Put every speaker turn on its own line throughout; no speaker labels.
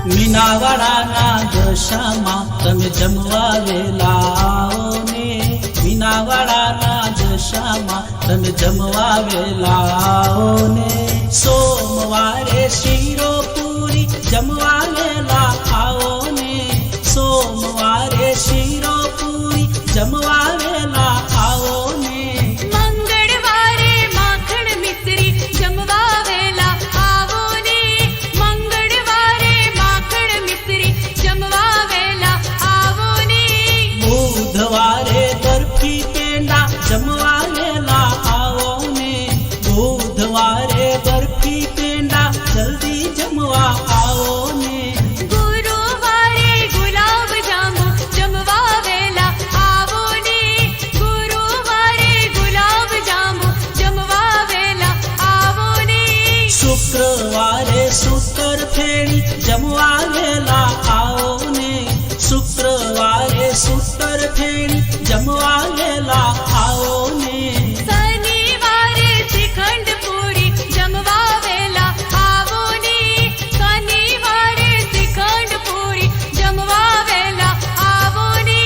મીનાવાડાના દશામાં તમે જમવા વેલા આવો ને, મીનાવાડાના દશામાં તમે જમવા વેલા આવો ને. સોમવારે શીરો પૂરી જમવા વેલા આવો ને, સોમવારે શીરો પૂરી જમવા વેલા આવો ને.
મંગળવારે માખણ મિશ્રી જમવા વેલા આવો ને, મંગળવારે માખણ મિશ્રી જમવા વેલા આવો ને.
બુધવારે બરફી પેંડા જમવા વેલા આવો ને, બુધવારે બરફી પેંડા જલ્દી જમવા આવો ને.
ગુરુવારે ગુલાબ જાંબુ જમવા વેલા આવો ને, ગુરુવારે ગુલાબ જાંબુ જમવા વેલા આવો ને.
શુક્રવારે સૂતર ફેણી જમવા વેલા આવો ને, શુક્રવારે સૂતર ફેણી જમવા વેલા આવો ને.
શનિવારે શ્રીખંડ પૂરી જમવા વેલા આવો ને, શનિવારે શ્રીખંડ પૂરી જમવા વેલા આવો ને.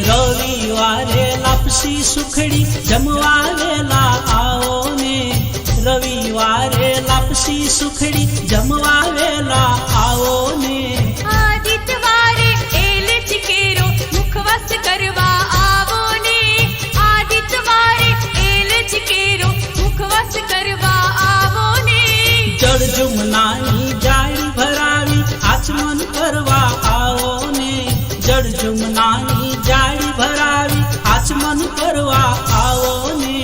રવિવારે લાપસી સુખડી જમવા વેલા આવો ને, રવિવારે લાપસી સુખડી જમવા વેલા આવો ને.
આદિત્યવારે એલ ચીકેરો મુખવાસ કરવા આવો ને, આદિત્યવારે એલ ચીકેરો મુખવાસ કરવા આવો ને.
જળ જુમનાની જાળી ભરાવી આચમન કરવા આવો ને, જળ જુમનાની જાળી ભરાવી આચમન કરવા આવો ને.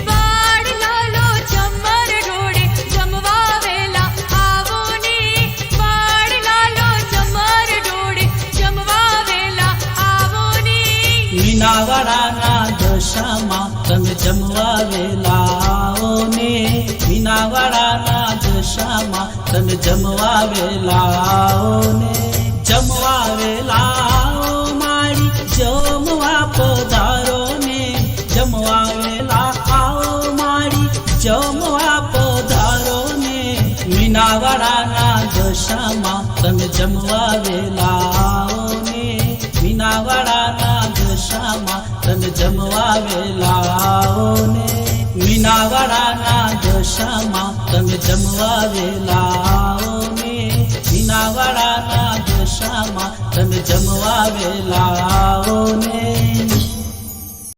બાળ લાલો ચમર ઢોળે જમવા વેલા આવો ને, બાળ લાલો ચમર ઢોળે જમવા વેલા આવો ને.
મીનાવાડાના દશામાં તમે જમવા વેલા આવો ને, મીનાવાડાના દશામાં તમે જમવા વેલા આવો ને. જમવા વેલા આવો મારી જમવા પધારો ને, જમવા વેલા આવો મારી જમવા પધારો ને. મીનાવાડાના દશામાં તમે જમવા વેલા આવો ને, મીનાવાડાના દશામાં તમે જમવા વેલા આવો ને. મીનાવાડાના દશામાં તમે જમવા વેલા આવો ને, મીનાવાડાના દશામાં તમે જમવા વેલા